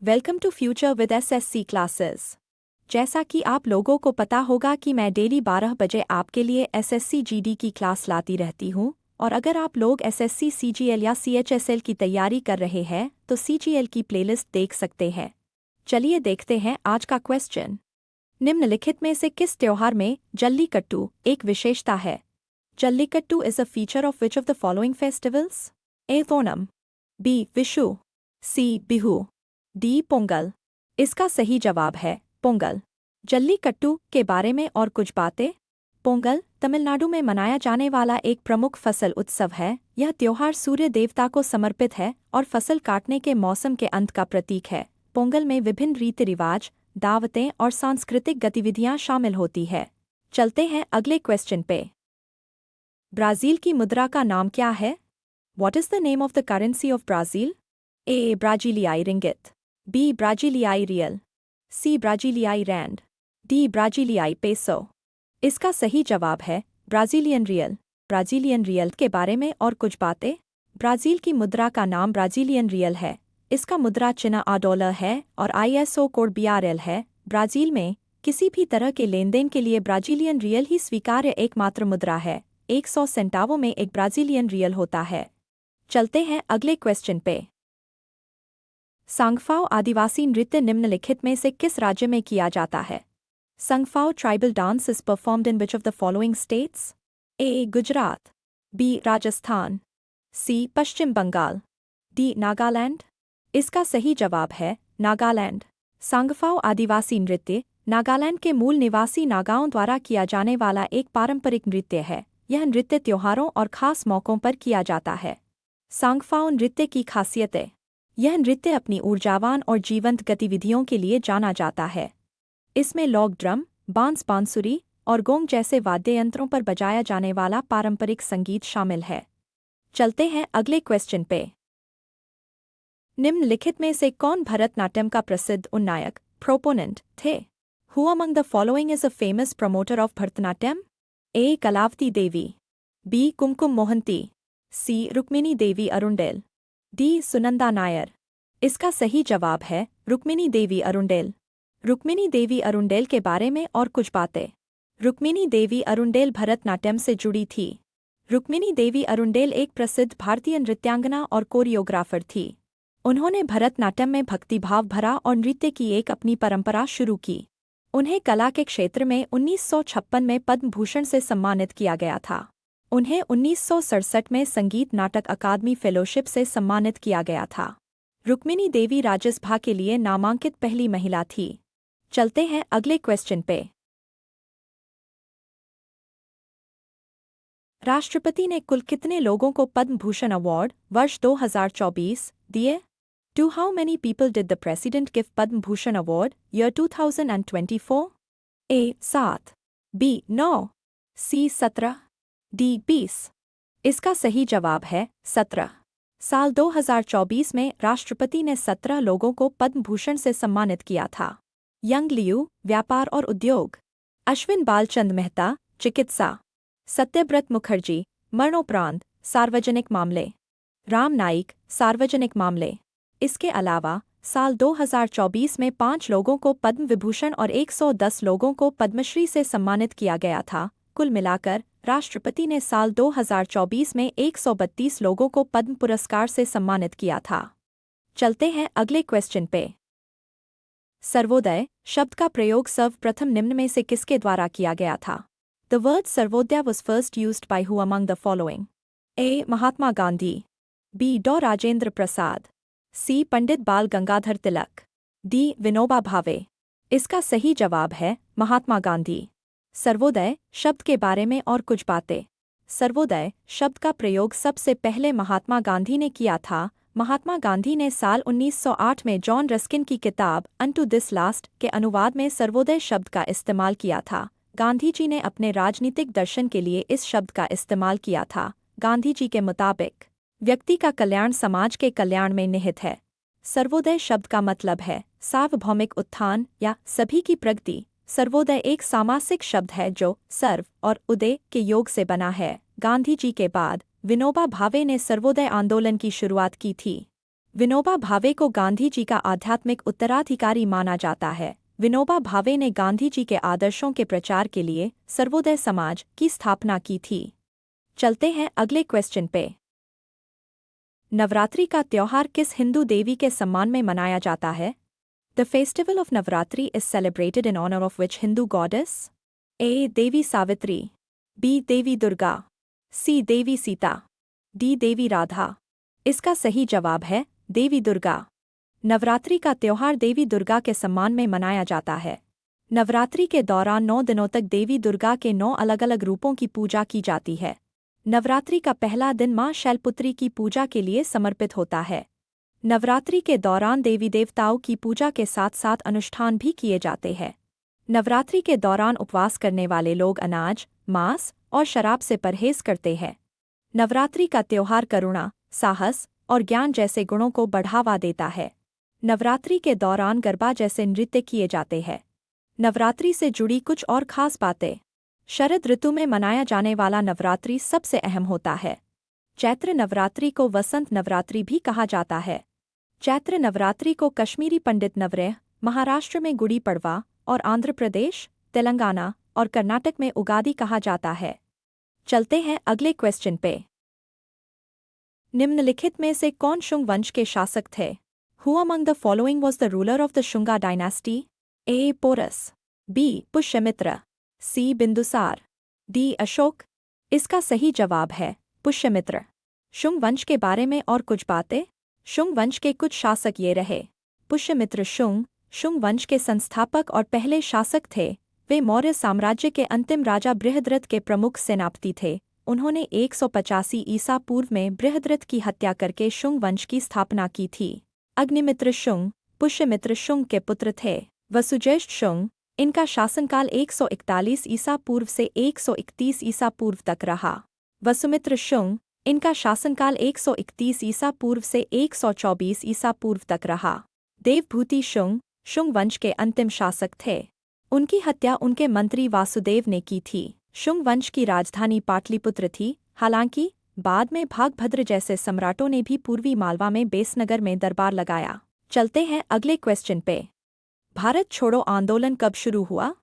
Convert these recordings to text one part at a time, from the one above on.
Welcome to future with SSC classes. जैसा कि आप लोगों को पता होगा कि मैं डेली 12 बजे आपके लिए एसएससी जीडी की क्लास लाती रहती हूँ, और अगर आप लोग एसएससी सीजीएल या सीएचएसएल की तैयारी कर रहे हैं तो सीजीएल की प्लेलिस्ट देख सकते हैं। चलिए देखते हैं आज का क्वेश्चन। निम्नलिखित में से किस त्योहार में जल्लीकट्टू एक विशेषता है? Jallikattu is a feature of which of the following festivals? A Onam, B Vishu, C Bihu, D Pongal. इसका सही जवाब है पोंगल। जल्लीकट्टू के बारे में और कुछ बातें। पोंगल तमिलनाडु में मनाया जाने वाला एक प्रमुख फसल उत्सव है। यह त्योहार सूर्य देवता को समर्पित है और फसल काटने के मौसम के अंत का प्रतीक है। पोंगल में विभिन्न रीति रिवाज, दावतें और सांस्कृतिक गतिविधियां शामिल होती है। चलते हैं अगले क्वेश्चन पे। ब्राजील की मुद्रा का नाम क्या है? What is the name of the currency of Brazil? A. Brasiliai ringgit, B. Brasiliai real, C. Brasiliai rand, D. Brasiliai peso। इसका सही जवाब है ब्राजीलियन रियल। ब्राजीलियन रियल के बारे में और कुछ बातें। ब्राज़ील की मुद्रा का नाम ब्राजीलियन रियल है। इसका मुद्रा चिन्ह आ डॉलर है और ISO कोड BRL है। ब्राज़ील में किसी भी तरह के लेनदेन के लिए ब्राजीलियन रियल ही स्वीकार्य एकमात्र मुद्रा है। 100 सेंटावो में एक ब्राजीलियन रियल होता है। चलते हैं अगले क्वेश्चन पे। संगफाओ आदिवासी नृत्य निम्नलिखित में से किस राज्य में किया जाता है? Sangphao tribal dance is performed in which of the following states? A. Gujarat, B. Rajasthan, C. Paschim Bengal, D. Nagaland. इसका सही जवाब है नागालैंड। संगफाओ आदिवासी नृत्य नागालैंड के मूल निवासी नागाओं द्वारा किया जाने वाला एक पारंपरिक नृत्य है। यह नृत्य त्योहारों और खास मौक़ों पर किया जाता है। संगफाओ नृत्य की खासियतें। यह नृत्य अपनी ऊर्जावान और जीवंत गतिविधियों के लिए जाना जाता है। इसमें लॉग ड्रम, बांस बांसुरी और गोंग जैसे वाद्य यंत्रों पर बजाया जाने वाला पारंपरिक संगीत शामिल है। चलते हैं अगले क्वेश्चन पे। निम्नलिखित में से कौन भरतनाट्यम का प्रसिद्ध उन्नायक प्रोपोनेंट थे? Who among the following is a famous promoter of Bharatanatyam? A. Kalavati Devi, B. Kumkum Mohanty, C. Rukmini Devi Arundale, D. Sunanda Nair. इसका सही जवाब है रुक्मिणी देवी अरुंडेल। रुक्मिणी देवी अरुंडेल के बारे में और कुछ बातें। रुक्मिणी देवी अरुंडेल भरतनाट्यम से जुड़ी थी। रुक्मिणी देवी अरुंडेल एक प्रसिद्ध भारतीय नृत्यांगना और कोरियोग्राफर थी। उन्होंने भरतनाट्यम में भक्तिभाव भरा और नृत्य की एक अपनी परंपरा शुरू की। उन्हें कला के क्षेत्र में 1956 में पद्म भूषण से सम्मानित किया गया था। उन्हें 1967 में संगीत नाटक अकादमी फेलोशिप से सम्मानित किया गया था। रुक्मिणी देवी राज्यसभा के लिए नामांकित पहली महिला थी। चलते हैं अगले क्वेश्चन पे। राष्ट्रपति ने कुल कितने लोगों को पद्म भूषण अवार्ड वर्ष 2024 दिए? To how many people did the president give Padma Bhushan award year 2024? A. 7, B. 9, C. 17, D. 20। इसका सही जवाब है 17। साल 2024 में राष्ट्रपति ने 17 लोगों को पद्म भूषण से सम्मानित किया था। यंग लियू, व्यापार और उद्योग, अश्विन बालचंद मेहता, चिकित्सा, सत्यव्रत मुखर्जी, मरणोपरांत, सार्वजनिक मामले, राम नाइक, सार्वजनिक मामले। इसके अलावा साल 2024 में 5 लोगों को पद्म विभूषण और 110 लोगों को पद्मश्री से सम्मानित किया गया था। कुल मिलाकर राष्ट्रपति ने साल 2024 में 132 लोगों को पद्म पुरस्कार से सम्मानित किया था। चलते हैं अगले क्वेश्चन पे। सर्वोदय शब्द का प्रयोग सर्वप्रथम निम्न में से किसके द्वारा किया गया था? The word Sarvodaya was first used by who among the following? A. Mahatma Gandhi, B. डॉ. राजेंद्र प्रसाद, सी. पंडित बाल गंगाधर तिलक, डी. विनोबा भावे। इसका सही जवाब है महात्मा गांधी। सर्वोदय शब्द के बारे में और कुछ बातें। सर्वोदय शब्द का प्रयोग सबसे पहले महात्मा गांधी ने किया था। महात्मा गांधी ने साल 1908 में जॉन रस्किन की किताब अनटू दिस लास्ट के अनुवाद में सर्वोदय शब्द का इस्तेमाल किया था। गांधी जी ने अपने राजनीतिक दर्शन के लिए इस शब्द का इस्तेमाल किया था। गांधी जी के मुताबिक व्यक्ति का कल्याण समाज के कल्याण में निहित है। सर्वोदय शब्द का मतलब है सार्वभौमिक उत्थान या सभी की प्रगति। सर्वोदय एक सामासिक शब्द है जो सर्व और उदय के योग से बना है। गांधी जी के बाद विनोबा भावे ने सर्वोदय आंदोलन की शुरुआत की थी। विनोबा भावे को गांधी जी का आध्यात्मिक उत्तराधिकारी माना जाता है। विनोबा भावे ने गांधी जी के आदर्शों के प्रचार के लिए सर्वोदय समाज की स्थापना की थी। चलते हैं अगले क्वेश्चन पे। नवरात्रि का त्योहार किस हिंदू देवी के सम्मान में मनाया जाता है? The festival of Navratri is celebrated in honour of which Hindu goddess? A. Devi Savitri, B. Devi Durga, C. Devi Sita, D. Devi Radha. इसका सही जवाब है देवी दुर्गा। नवरात्रि का त्योहार देवी दुर्गा के सम्मान में मनाया जाता है। नवरात्रि के दौरान 9 दिनों तक देवी दुर्गा के 9 अलग अलग रूपों की पूजा की जाती है। नवरात्रि का पहला दिन मां शैलपुत्री की पूजा के लिए समर्पित होता है। नवरात्रि के दौरान देवी देवताओं की पूजा के साथ साथ अनुष्ठान भी किए जाते हैं। नवरात्रि के दौरान उपवास करने वाले लोग अनाज, मांस और शराब से परहेज करते हैं। नवरात्रि का त्योहार करुणा, साहस और ज्ञान जैसे गुणों को बढ़ावा देता है। नवरात्रि के दौरान गरबा जैसे नृत्य किए जाते हैं। नवरात्रि से जुड़ी कुछ और खास बातें। शरद ऋतु में मनाया जाने वाला नवरात्रि सबसे अहम होता है। चैत्र नवरात्रि को वसंत नवरात्रि भी कहा जाता है। चैत्र नवरात्रि को कश्मीरी पंडित नवरेह, महाराष्ट्र में गुड़ी पड़वा और आंध्र प्रदेश, तेलंगाना और कर्नाटक में उगादि कहा जाता है। चलते हैं अगले क्वेश्चन पे। निम्नलिखित में से कौन शुंग वंश के शासक थे? Who among the following was the ruler of the Shunga dynasty? A. Porus, B. Pushyamitra, C. Bindusara, D. Ashoka. इसका सही जवाब है पुष्यमित्र। शुंग वंश के बारे में और कुछ बातें। शुंग वंश के कुछ शासक ये रहे। पुष्यमित्र शुंग वंश के संस्थापक और पहले शासक थे। वे मौर्य साम्राज्य के अंतिम राजा बृहद्रथ के प्रमुख सेनापति थे। उन्होंने 185 ईसा पूर्व में बृहद्रथ की हत्या करके शुंग वंश की स्थापना की थी। अग्निमित्र शुंग पुष्यमित्र शुंग के पुत्र थे। वसुज्येष्ठ शुंग, इनका शासनकाल 141 ईसा पूर्व से 131 ईसा पूर्व तक रहा। वसुमित्र शुंग, इनका शासनकाल 131 ईसा पूर्व से 124 ईसा पूर्व तक रहा। देवभूति शुंग वंश के अंतिम शासक थे। उनकी हत्या उनके मंत्री वासुदेव ने की थी। शुंग वंश की राजधानी पाटलिपुत्र थी। हालांकि बाद में भागभद्र जैसे सम्राटों ने भी पूर्वी मालवा में बेसनगर में दरबार लगाया। चलते हैं अगले क्वेश्चन पे। भारत छोड़ो आंदोलन कब शुरू हुआ?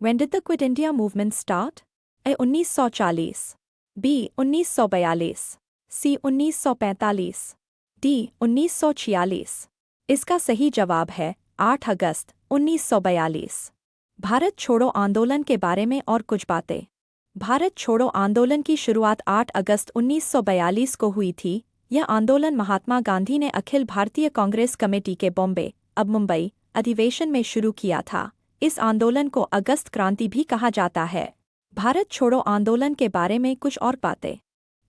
When did the Quit India movement start? A. 1940, B. 1942, C. 1945, D. 1946। इसका सही जवाब है 8 अगस्त 1942। भारत छोड़ो आंदोलन के बारे में और कुछ बातें। भारत छोड़ो आंदोलन की शुरुआत 8 अगस्त 1942 को हुई थी। यह आंदोलन महात्मा गांधी ने अखिल भारतीय कांग्रेस कमेटी के बॉम्बे, अब मुंबई, अधिवेशन में शुरू किया था। इस आंदोलन को अगस्त क्रांति भी कहा जाता है। भारत छोड़ो आंदोलन के बारे में कुछ और बातें।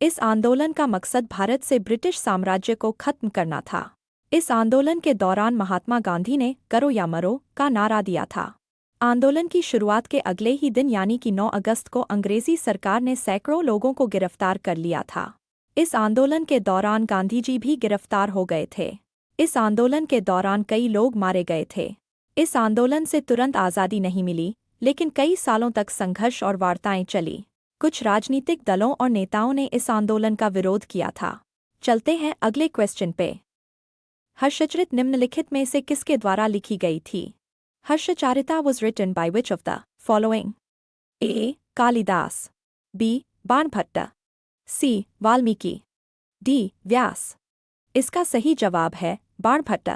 इस आंदोलन का मकसद भारत से ब्रिटिश साम्राज्य को खत्म करना था। इस आंदोलन के दौरान महात्मा गांधी ने करो या मरो का नारा दिया था। आंदोलन की शुरुआत के अगले ही दिन यानी कि 9 अगस्त को अंग्रेजी सरकार ने सैकड़ों लोगों को गिरफ्तार कर लिया था। इस आंदोलन के दौरान गांधी जी भी गिरफ्तार हो गए थे। इस आंदोलन के दौरान कई लोग मारे गए थे। इस आंदोलन से तुरंत आज़ादी नहीं मिली, लेकिन कई सालों तक संघर्ष और वार्ताएं चली। कुछ राजनीतिक दलों और नेताओं ने इस आंदोलन का विरोध किया था। चलते हैं अगले क्वेश्चन पे। हर्षचरित निम्नलिखित में से किसके द्वारा लिखी गई थी? हर्षचारिता was written by which of the following? A. Kalidas, B. Banabhatta, C. Valmiki, D. व्यास। इसका सही जवाब है बाणभट्ट।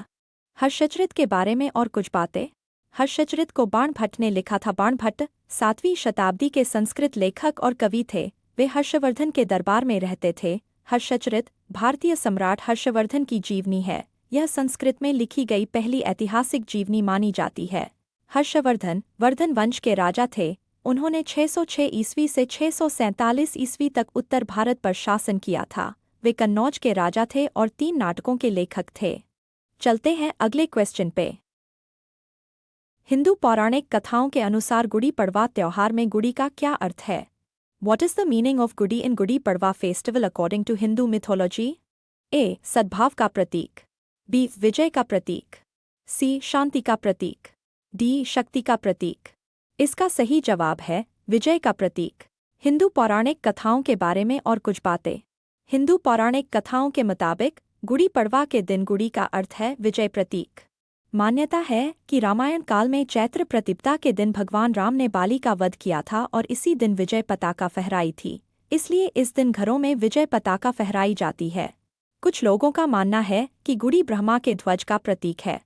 हर्षचरित के बारे में और कुछ बातें। हर्षचरित को बाणभट्ट ने लिखा था। बाणभट्ट 7वीं शताब्दी के संस्कृत लेखक और कवि थे। वे हर्षवर्धन के दरबार में रहते थे। हर्षचरित भारतीय सम्राट हर्षवर्धन की जीवनी है। यह संस्कृत में लिखी गई पहली ऐतिहासिक जीवनी मानी जाती है। हर्षवर्धन वर्धन वंश के राजा थे। उन्होंने 606 ईस्वी से 647 ईस्वी तक उत्तर भारत पर शासन किया था। वे कन्नौज के राजा थे और 3 नाटकों के लेखक थे। चलते हैं अगले क्वेश्चन पे। हिंदू पौराणिक कथाओं के अनुसार गुड़ी पड़वा त्योहार में गुड़ी का क्या अर्थ है? What is the meaning of Gudi in Gudi Padwa festival according to Hindu mythology? A. सद्भाव का प्रतीक, B. विजय का प्रतीक, C. शांति का प्रतीक, D. शक्ति का प्रतीक। इसका सही जवाब है विजय का प्रतीक। हिंदू पौराणिक कथाओं के बारे में और कुछ बातें। हिंदू पौराणिक कथाओं के मुताबिक गुड़ी पड़वा के दिन गुड़ी का अर्थ है विजय प्रतीक। मान्यता है कि रामायण काल में चैत्र प्रतिपदा के दिन भगवान राम ने बाली का वध किया था और इसी दिन विजय पताका फहराई थी, इसलिए इस दिन घरों में विजय पताका फहराई जाती है। कुछ लोगों का मानना है कि गुड़ी ब्रह्मा के ध्वज का प्रतीक है।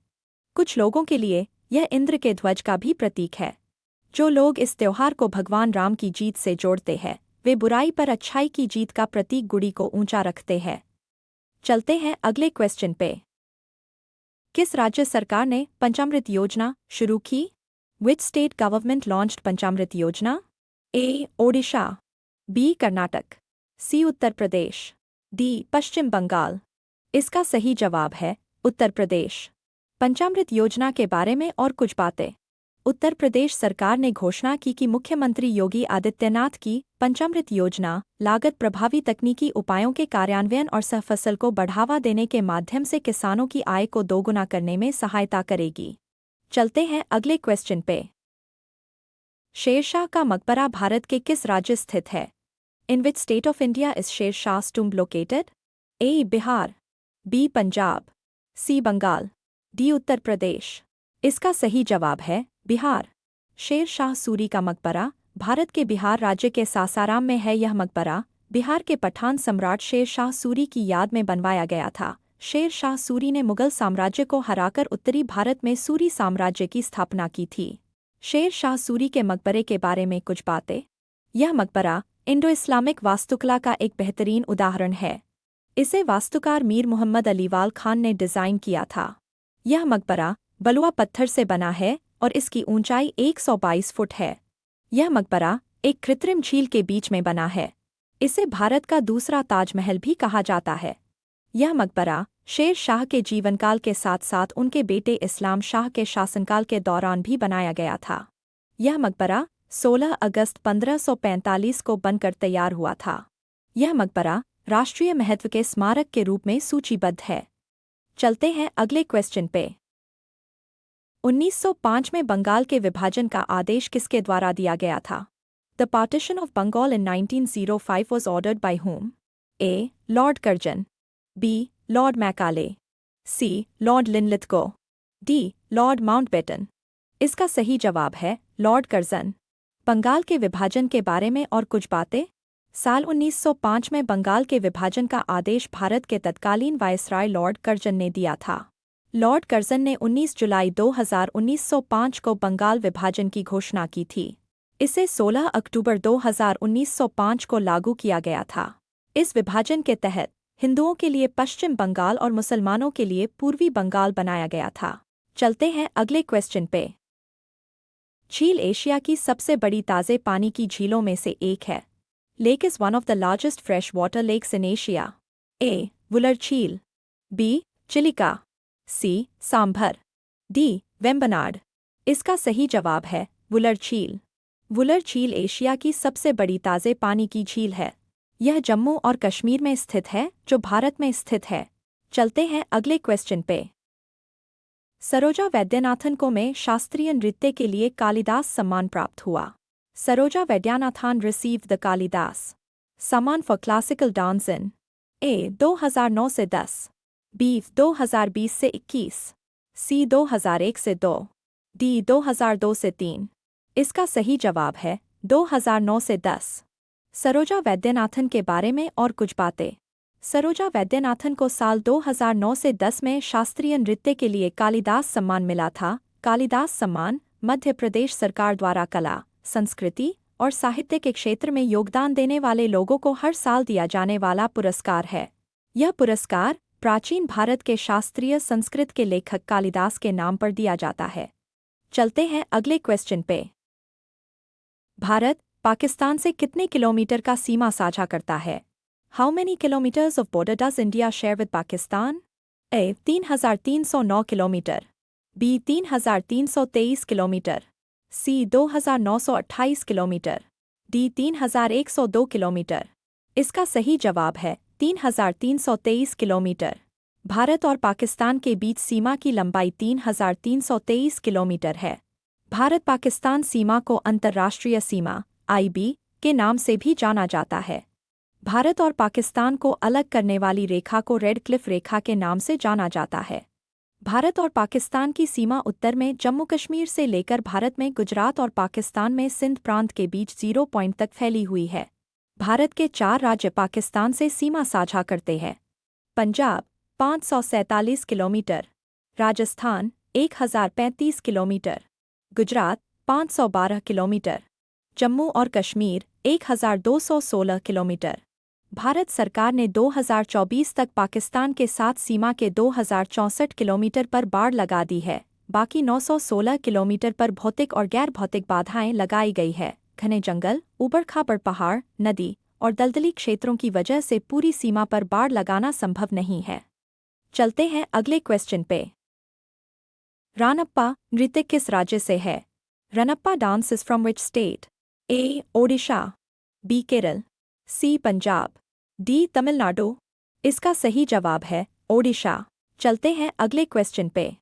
कुछ लोगों के लिए यह इंद्र के ध्वज का भी प्रतीक है। जो लोग इस त्योहार को भगवान राम की जीत से जोड़ते हैं, वे बुराई पर अच्छाई की जीत का प्रतीक गुड़ी को ऊंचा रखते हैं। चलते हैं अगले क्वेश्चन पे। किस राज्य सरकार ने पंचामृत योजना शुरू की? विच स्टेट गवर्नमेंट लॉन्च्ड पंचामृत योजना? ए. ओडिशा, बी. कर्नाटक, सी. उत्तर प्रदेश, डी. पश्चिम बंगाल। इसका सही जवाब है उत्तर प्रदेश। पंचामृत योजना के बारे में और कुछ बातें। उत्तर प्रदेश सरकार ने घोषणा की कि मुख्यमंत्री योगी आदित्यनाथ की पंचामृत योजना लागत प्रभावी तकनीकी उपायों के कार्यान्वयन और सहफसल को बढ़ावा देने के माध्यम से किसानों की आय को दोगुना करने में सहायता करेगी। चलते हैं अगले क्वेश्चन पे। शेरशाह का मकबरा भारत के किस राज्य स्थित है? In which state of India is Shershah's tomb located? A. Bihar, B. Punjab, C. Bengal, D. Uttar Pradesh. इसका सही जवाब है बिहार। शेर शाह सूरी का मकबरा भारत के बिहार राज्य के सासाराम में है। यह मकबरा बिहार के पठान सम्राट शेर शाह सूरी की याद में बनवाया गया था। शेर शाह सूरी ने मुगल साम्राज्य को हराकर उत्तरी भारत में सूरी साम्राज्य की स्थापना की थी। शेर शाह सूरी के मकबरे के बारे में कुछ बातें। यह मकबरा इंडो इस्लामिक वास्तुकला का एक बेहतरीन उदाहरण है। इसे वास्तुकार मीर मोहम्मद अलीवाल खान ने डिज़ाइन किया था। यह मकबरा बलुआ पत्थर से बना है और इसकी ऊंचाई 122 फुट है। यह मकबरा एक कृत्रिम झील के बीच में बना है। इसे भारत का दूसरा ताजमहल भी कहा जाता है। यह मकबरा शेर शाह के जीवनकाल के साथ साथ उनके बेटे इस्लाम शाह के शासनकाल के दौरान भी बनाया गया था। यह मकबरा 16 अगस्त 1545 को बनकर तैयार हुआ था। यह मकबरा राष्ट्रीय महत्व के स्मारक के रूप में सूचीबद्ध है। चलते हैं अगले क्वेश्चन पे। 1905 में बंगाल के विभाजन का आदेश किसके द्वारा दिया गया था? The partition of Bengal in 1905 was ordered by whom? A. Lord Curzon, B. Lord Macaulay, C. Lord Linlithgow, D. Lord Mountbatten. इसका सही जवाब है लॉर्ड कर्जन। बंगाल के विभाजन के बारे में और कुछ बातें। साल 1905 में बंगाल के विभाजन का आदेश भारत के तत्कालीन वायसराय लॉर्ड कर्जन ने दिया था। लॉर्ड कर्जन ने 19 जुलाई 1905 को बंगाल विभाजन की घोषणा की थी। इसे 16 अक्टूबर 1905 को लागू किया गया था। इस विभाजन के तहत हिंदुओं के लिए पश्चिम बंगाल और मुसलमानों के लिए पूर्वी बंगाल बनाया गया था। चलते हैं अगले क्वेश्चन पे। झील एशिया की सबसे बड़ी ताज़े पानी की झीलों में से एक है। Lake is one of the largest fresh water lakes in Asia. A. Wular झील, B. Chilika, C. Sambhar, D. Vembanad. इसका सही जवाब है वुलर झील। वुलर झील एशिया की सबसे बड़ी ताज़े पानी की झील है। यह जम्मू और कश्मीर में स्थित है, जो भारत में स्थित है। चलते हैं अगले क्वेश्चन पे। सरोजा वैद्यनाथन को में शास्त्रीय नृत्य के लिए कालिदास सम्मान प्राप्त हुआ। सरोजा वैद्यनाथन रिसीव्ड द कालिदास सम्मान फॉर क्लासिकल डांस इन ए. 2009 से 10, बी. 2020 से 21, सी. 2001 से 2, डी. 2002 से 3। इसका सही जवाब है 2009 से 10। सरोजा वैद्यनाथन के बारे में और कुछ बातें। सरोजा वैद्यनाथन को साल 2009 से 10 में शास्त्रीय नृत्य के लिए कालिदास सम्मान मिला था। कालिदास सम्मान मध्य प्रदेश सरकार द्वारा कला, संस्कृति और साहित्य के क्षेत्र में योगदान देने वाले लोगों को हर साल दिया जाने वाला पुरस्कार है। यह पुरस्कार प्राचीन भारत के शास्त्रीय संस्कृत के लेखक कालिदास के नाम पर दिया जाता है। चलते हैं अगले क्वेश्चन पे। भारत पाकिस्तान से कितने किलोमीटर का सीमा साझा करता है? How many kilometres of border does India share with Pakistan? A. 3,309 kilometre, B. 3,323 kilometre, C. 2,928 kilometre, D. 3,102 kilometre. इसका सही जवाब है 3,323 किलोमीटर। भारत और पाकिस्तान के बीच सीमा की लंबाई 3,323 किलोमीटर है। भारत पाकिस्तान सीमा को अंतर्राष्ट्रीय सीमा (IB) के नाम से भी जाना जाता है। भारत और पाकिस्तान को अलग करने वाली रेखा को रेड क्लिफ रेखा के नाम से जाना जाता है। भारत और पाकिस्तान की सीमा उत्तर में जम्मू कश्मीर से लेकर भारत में गुजरात और पाकिस्तान में सिंध प्रांत के बीच 0 पॉइंट तक फैली हुई है। भारत के 4 राज्य पाकिस्तान से सीमा साझा करते हैं। Punjab 547 kilometre, Rajasthan 1035 kilometre, Gujarat 512 kilometre, Jammu और कश्मीर 1216 किलोमीटर। भारत सरकार ने 2024 तक पाकिस्तान के साथ सीमा के 2064 किलोमीटर पर बाड़ लगा दी है। बाकी 916 किलोमीटर पर भौतिक और गैर भौतिक बाधाएं लगाई गई है। घने जंगल, ऊबड़-खाबड़ पहाड़, नदी और दलदली क्षेत्रों की वजह से पूरी सीमा पर बाड़ लगाना संभव नहीं है। चलते हैं अगले क्वेश्चन पे। रानप्पा नृत्य किस राज्य से है? Ranappa dance is from which state? A. Odisha, B. Kerala, C. Punjab, D. Tamil Nadu. इसका सही जवाब है ओडिशा। चलते हैं अगले क्वेश्चन पे।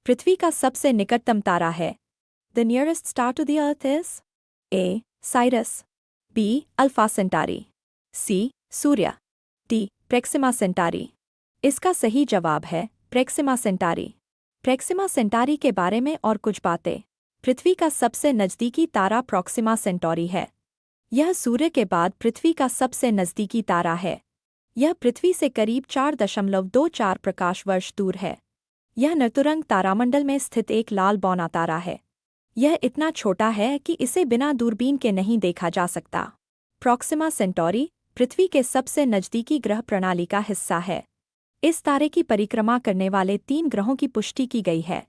पृथ्वी का सबसे निकटतम तारा है। The nearest star to the earth is A. Sirius, B. Alpha centauri, C. Surya, D. Proxima centauri. इसका सही जवाब है प्रेक्सिमा सेंटारी। प्रेक्सिमा सेंटारी के बारे में और कुछ बातें। पृथ्वी का सबसे नज़दीकी तारा प्रॉक्सिमा सेंटोरी है। यह सूर्य के बाद पृथ्वी का सबसे नज़दीकी तारा है। यह पृथ्वी से करीब 4.24 प्रकाश वर्ष दूर है। यह नतुरंग तारामंडल में स्थित एक लाल बौना तारा है। यह इतना छोटा है कि इसे बिना दूरबीन के नहीं देखा जा सकता। प्रॉक्सिमा सेंटोरी पृथ्वी के सबसे नज़दीकी ग्रह प्रणाली का हिस्सा है। इस तारे की परिक्रमा करने वाले 3 ग्रहों की पुष्टि की गई है।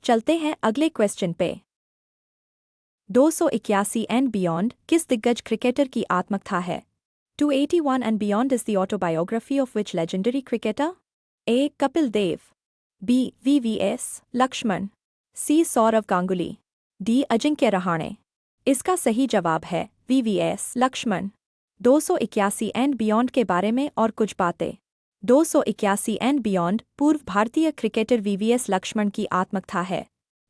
चलते हैं अगले क्वेश्चन पे। 281 एंड बियॉन्ड किस दिग्गज क्रिकेटर की आत्मकथा है? 281 and beyond is the autobiography of which legendary cricketer? A. Kapil Dev, B. VVS Laxman, C. Sourav Ganguly, D. Ajinkya Rahane. इसका सही जवाब है वीवीएस लक्ष्मण। 281 एंड बियॉन्ड के बारे में और कुछ बातें। 281 एंड बियॉन्ड पूर्व भारतीय क्रिकेटर वीवीएस लक्ष्मण की आत्मकथा है।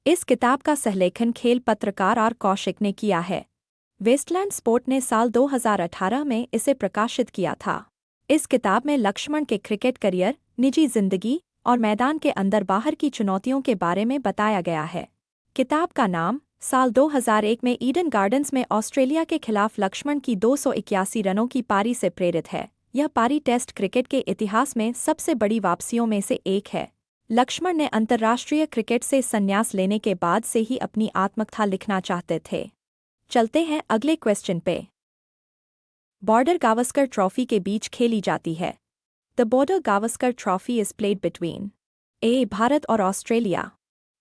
इस किताब का सहलेखन खेल पत्रकार आर कौशिक ने किया है। वेस्टलैंड स्पोर्ट ने साल 2018 में इसे प्रकाशित किया था। इस किताब में लक्ष्मण के क्रिकेट करियर, निजी जिंदगी और मैदान के अंदर बाहर की चुनौतियों के बारे में बताया गया है। किताब का नाम साल 2001 में ईडन गार्डन्स में ऑस्ट्रेलिया के खिलाफ लक्ष्मण की 281 रनों की पारी से प्रेरित है। यह पारी टेस्ट क्रिकेट के इतिहास में सबसे बड़ी वापसियों में से एक है। लक्ष्मण ने अंतर्राष्ट्रीय क्रिकेट से संन्यास लेने के बाद से ही अपनी आत्मकथा लिखना चाहते थे। चलते हैं अगले क्वेश्चन पे। बॉर्डर गावस्कर ट्रॉफी के बीच खेली जाती है। The Border Gavaskar trophy is played between A. Bharat और ऑस्ट्रेलिया,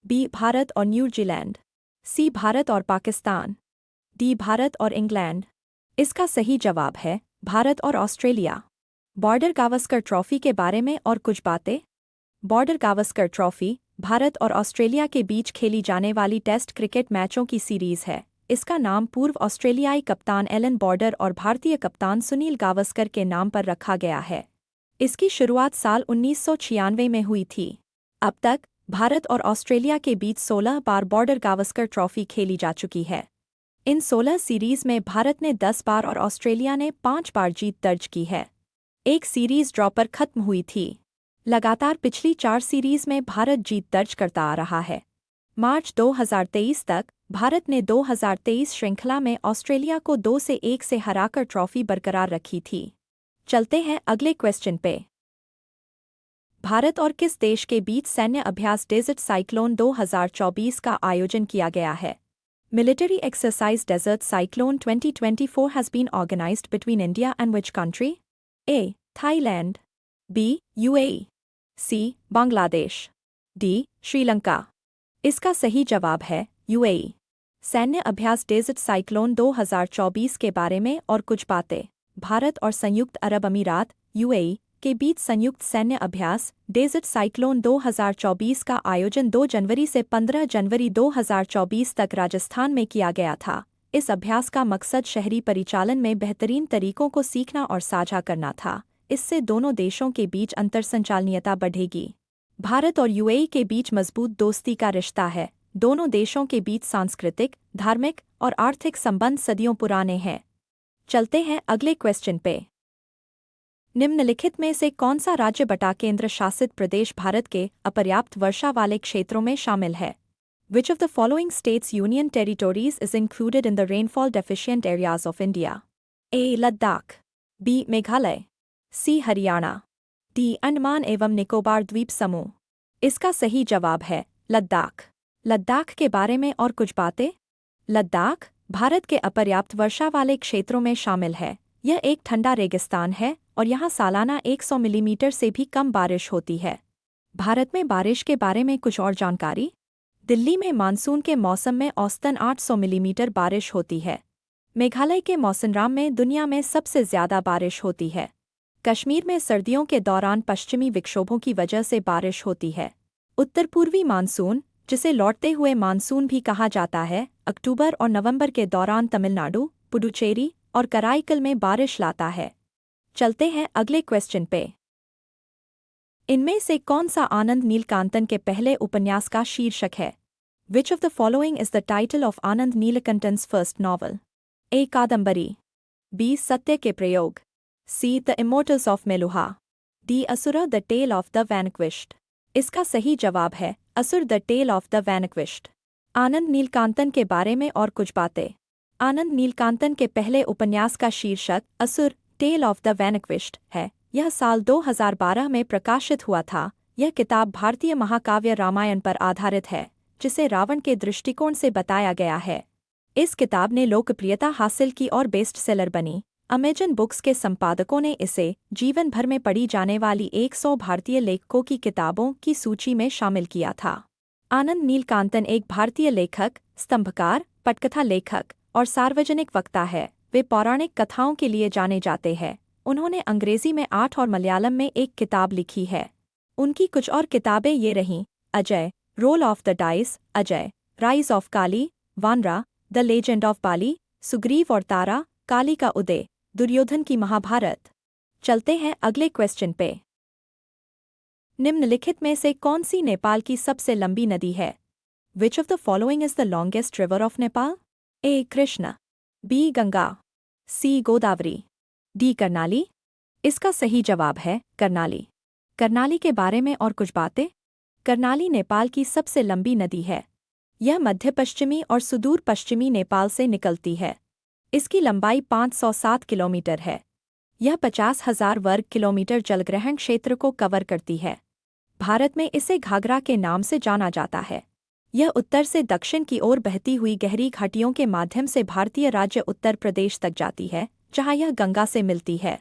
बी. भारत और न्यूजीलैंड, सी. भारत और पाकिस्तान, डी. भारत और इंग्लैंड। इसका सही जवाब है भारत और ऑस्ट्रेलिया। बॉर्डर गावस्कर ट्रॉफी के बारे में और कुछ बातें। बॉर्डर गावस्कर ट्रॉफी भारत और ऑस्ट्रेलिया के बीच खेली जाने वाली टेस्ट क्रिकेट मैचों की सीरीज है। इसका नाम पूर्व ऑस्ट्रेलियाई कप्तान एलन बॉर्डर और भारतीय कप्तान सुनील गावस्कर के नाम पर रखा गया है। इसकी शुरुआत साल 1996 में हुई थी। अब तक भारत और ऑस्ट्रेलिया के बीच 16 बार बॉर्डर गावस्कर ट्रॉफी खेली जा चुकी है। इन 16 सीरीज में भारत ने 10 बार और ऑस्ट्रेलिया ने 5 बार जीत दर्ज की है। एक सीरीज ड्रॉ पर खत्म हुई थी। लगातार पिछली 4 सीरीज में भारत जीत दर्ज करता आ रहा है। मार्च 2023 तक भारत ने 2023 श्रृंखला में ऑस्ट्रेलिया को 2-1 से हराकर ट्रॉफी बरकरार रखी थी। चलते हैं अगले क्वेश्चन पे। भारत और किस देश के बीच सैन्य अभ्यास डेजर्ट साइक्लोन 2024 का आयोजन किया गया है? Military exercise Desert Cyclone 2024 has been organized between India and which country? A. Thailand, B. UAE, C. Bangladesh, D. Sri Lanka। इसका सही जवाब है UAE। सैन्य अभ्यास डेजर्ट साइक्लोन 2024 के बारे में और कुछ बातें। भारत और संयुक्त अरब अमीरात UAE के बीच संयुक्त सैन्य अभ्यास डेजर्ट साइक्लोन 2024 का आयोजन 2 जनवरी से 15 जनवरी 2024 तक राजस्थान में किया गया था। इस अभ्यास का मकसद शहरी परिचालन में बेहतरीन तरीकों को सीखना और साझा करना था। इससे दोनों देशों के बीच अंतरसंचालनीयता बढ़ेगी। भारत और UAE के बीच मजबूत दोस्ती का रिश्ता है। दोनों देशों के बीच सांस्कृतिक, धार्मिक और आर्थिक संबंध सदियों पुराने हैं। चलते हैं अगले क्वेश्चन पे। निम्नलिखित में से कौन सा राज्य बटा केंद्र शासित प्रदेश भारत के अपर्याप्त वर्षा वाले क्षेत्रों में शामिल है? Which of the following states union territories is included in the rainfall deficient areas of India? A. Ladakh, B. Meghalaya, C. Haryana, D. Andaman एवं निकोबार द्वीप समूह। इसका सही जवाब है लद्दाख। लद्दाख के बारे में और कुछ बातें। लद्दाख भारत के अपर्याप्त वर्षा वाले क्षेत्रों में शामिल है। यह एक ठंडा रेगिस्तान है और यहाँ सालाना 100 मिलीमीटर से भी कम बारिश होती है। भारत में बारिश के बारे में कुछ और जानकारी। दिल्ली में मानसून के मौसम में औसतन 800 मिलीमीटर बारिश होती है। मेघालय के मौसिनराम में दुनिया में सबसे ज्यादा बारिश होती है। कश्मीर में सर्दियों के दौरान पश्चिमी विक्षोभों की वजह से बारिश होती है। उत्तर पूर्वी मानसून, जिसे लौटते हुए मानसून भी कहा जाता है, अक्टूबर और नवंबर के दौरान तमिलनाडु, पुडुचेरी और कराईकल में बारिश लाता है। चलते हैं अगले क्वेश्चन पे। इनमें से कौन सा आनंद नीलकांतन के पहले उपन्यास का शीर्षक है? Which of the following is the title of Anand Neelakantan's first novel? A. Kadambari, B. Satya ke Prayog, C. The immortals of Meluha, D. Asur the tale of the vanquished. इसका सही जवाब है Asur the tale of the vanquished. Anand Neelakantan के बारे में और कुछ बातें। आनंद नीलकांतन के पहले उपन्यास का शीर्षक असुर टेल ऑफ द वैनक्विश्ड है। यह साल 2012 में प्रकाशित हुआ था। यह किताब भारतीय महाकाव्य रामायण पर आधारित है, जिसे रावण के दृष्टिकोण से बताया गया है। इस किताब ने लोकप्रियता हासिल की और बेस्ट सेलर बनी। अमेजन बुक्स के संपादकों ने इसे जीवन भर में पढ़ी जाने वाली 100 भारतीय लेखकों की किताबों की सूची में शामिल किया था। आनंद नीलकांतन एक भारतीय लेखक, स्तंभकार, पटकथा लेखक और सार्वजनिक वक्ता है। वे पौराणिक कथाओं के लिए जाने जाते हैं। उन्होंने अंग्रेजी में 8 और मलयालम में एक किताब लिखी है। उनकी कुछ और किताबें ये रहीं: Ajay, roll of the dice, Ajay, rise of Kali, Vanara, the legend of Bali, Sugriv और तारा, काली का उदय, दुर्योधन की महाभारत। चलते हैं अगले क्वेश्चन पे। निम्नलिखित में से कौन सी नेपाल की सबसे लंबी नदी है? Which of the following is the longest river of Nepal? A. Krishna, B. Ganga, C. Godavari, D. Karnali. इसका सही जवाब है करनाली। करनाली के बारे में और कुछ बातें। करनाली नेपाल की सबसे लंबी नदी है। यह मध्य पश्चिमी और सुदूर पश्चिमी नेपाल से निकलती है। इसकी लंबाई 507 किलोमीटर है। यह 50,000 वर्ग किलोमीटर जलग्रहण क्षेत्र को कवर करती है। भारत में इसे घाघरा के नाम से जाना जाता है। यह उत्तर से दक्षिण की ओर बहती हुई गहरी घाटियों के माध्यम से भारतीय राज्य उत्तर प्रदेश तक जाती है, जहां यह गंगा से मिलती है।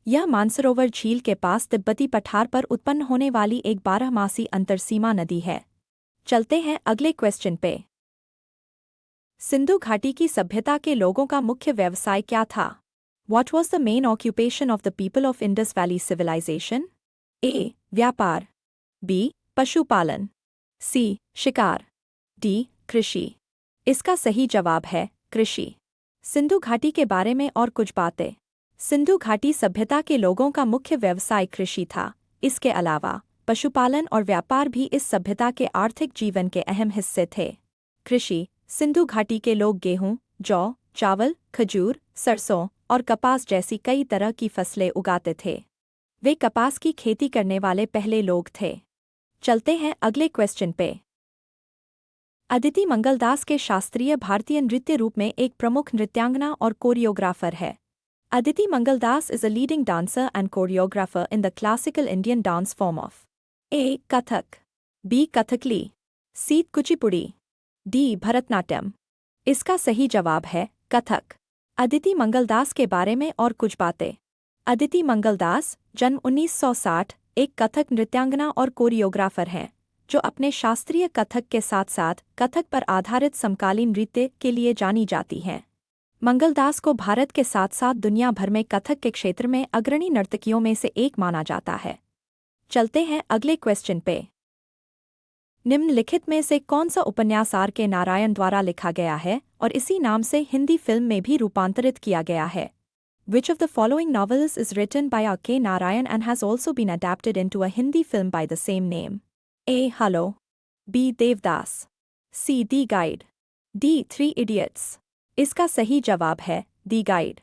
यह मानसरोवर झील के पास तिब्बती पठार पर उत्पन्न होने वाली एक 12मासी अंतरसीमा नदी है। चलते हैं अगले क्वेश्चन पे। सिंधु घाटी की सभ्यता के लोगों का मुख्य व्यवसाय क्या था? What was the main occupation of the people of Indus Valley Civilization? A. व्यापार, B. पशुपालन, C. शिकार, D. कृषि। इसका सही जवाब है कृषि। सिंधु घाटी के बारे में और कुछ बातें। सिंधु घाटी सभ्यता के लोगों का मुख्य व्यवसाय कृषि था। इसके अलावा पशुपालन और व्यापार भी इस सभ्यता के आर्थिक जीवन के अहम हिस्से थे। कृषि सिंधु घाटी के लोग गेहूं, जौ, चावल, खजूर, सरसों और कपास जैसी कई तरह की फसलें उगाते थे। वे कपास की खेती करने वाले पहले लोग थे। चलते हैं अगले क्वेश्चन पे। अदिति मंगलदास के शास्त्रीय भारतीय नृत्य रूप में एक प्रमुख नृत्यांगना और कोरियोग्राफर है। Aditi Mangaldas is a leading dancer and choreographer in the classical Indian dance form of A. Kathak, B. Kathakali, C. Kuchipudi, D. Bharatanatyam. इसका सही जवाब है कथक। अदिति मंगलदास के बारे में और कुछ बातें। अदिति मंगलदास जन्म 1960 एक कथक नृत्यांगना और कोरियोग्राफर हैं, जो अपने शास्त्रीय कथक के साथ साथ कथक पर आधारित समकालीन नृत्य के लिए जानी जाती हैं। मंगलदास को भारत के साथ साथ दुनिया भर में कथक के क्षेत्र में अग्रणी नर्तकियों में से एक माना जाता है। चलते हैं अगले क्वेश्चन पे। निम्नलिखित में से कौन सा उपन्यास आर के नारायण द्वारा लिखा गया है और इसी नाम से हिंदी फिल्म में भी रूपांतरित किया गया है? Which of the following novels is written by R. K. Narayan and has also been adapted into a Hindi film by the same name? A. Hello, B. Devdas, C. The Guide, D. Three Idiots। इसका सही जवाब है दी guide.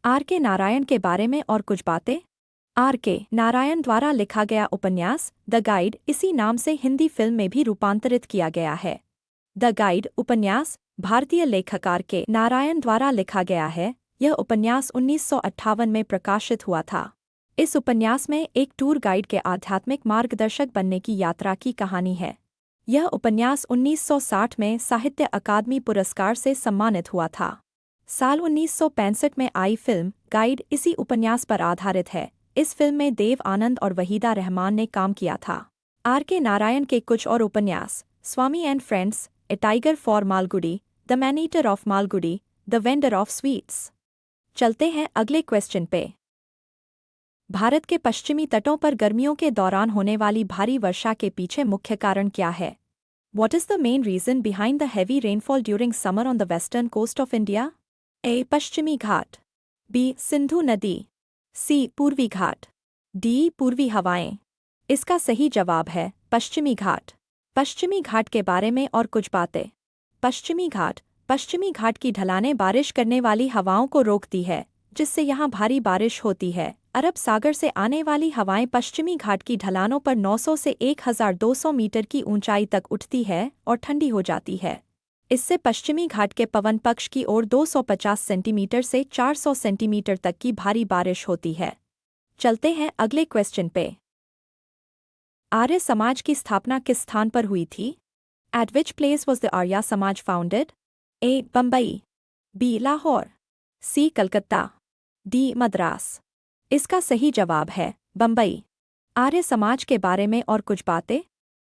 Are के नारायण के बारे में और कुछ बातें। आर के नारायण द्वारा लिखा गया उपन्यास द गाइड इसी नाम से हिंदी फिल्म में भी रूपांतरित किया गया है। द गाइड उपन्यास भारतीय लेखक आर के नारायण द्वारा लिखा गया है। यह उपन्यास 1958 में प्रकाशित हुआ था। इस उपन्यास में एक टूर गाइड के आध्यात्मिक मार्गदर्शक बनने की यात्रा की कहानी है। यह उपन्यास 1960 में साहित्य अकादमी पुरस्कार से सम्मानित हुआ था। साल 1965 में आई फिल्म गाइड इसी उपन्यास पर आधारित है। इस फिल्म में देव आनंद और वहीदा रहमान ने काम किया था। आर के नारायण के कुछ और उपन्यास Swami and friends, a tiger for Malgudi, the maneater of Malgudi, the vendor of sweets. चलते हैं अगले क्वेश्चन पे। भारत के पश्चिमी तटों पर गर्मियों के दौरान होने वाली भारी वर्षा के पीछे मुख्य कारण क्या है? What is the main reason behind the heavy rainfall during summer on the western coast of India? A. पश्चिमी घाट, B. सिंधु नदी, C. पूर्वी घाट, D. पूर्वी हवाएं। इसका सही जवाब है पश्चिमी घाट। पश्चिमी घाट के बारे में और कुछ बातें। पश्चिमी घाट की ढलानें बारिश करने वाली हवाओं को रोकती है, जिससे यहाँ भारी बारिश होती है। अरब सागर से आने वाली हवाएं पश्चिमी घाट की ढलानों पर 900 से 1200 मीटर की ऊंचाई तक उठती है और ठंडी हो जाती है। इससे पश्चिमी घाट के पवन पक्ष की ओर 250 सेंटीमीटर से 400 सेंटीमीटर तक की भारी बारिश होती है। चलते हैं अगले क्वेश्चन पे। आर्य समाज की स्थापना किस स्थान पर हुई थी? At which place was the Arya Samaj founded? A. Bombay, B. Lahore, C. Calcutta, D. Madras. इसका सही जवाब है बम्बई। आर्य समाज के बारे में और कुछ बातें।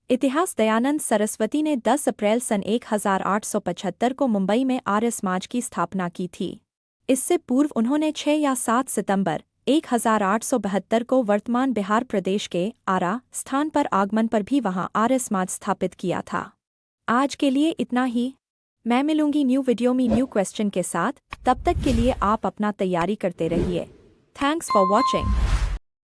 इतिहास दयानंद सरस्वती ने 10 अप्रैल सन 1875 को मुंबई में आर्य समाज की स्थापना की थी। इससे पूर्व उन्होंने 6 या 7 सितंबर 1872 को वर्तमान बिहार प्रदेश के आरा स्थान पर आगमन पर भी वहां आर्य समाज स्थापित किया था। आज के लिए इतना ही। मैं मिलूंगी न्यू वीडियो में न्यू क्वेश्चन के साथ। तब तक के लिए आप अपना तैयारी करते रहिए। Thanks for watching.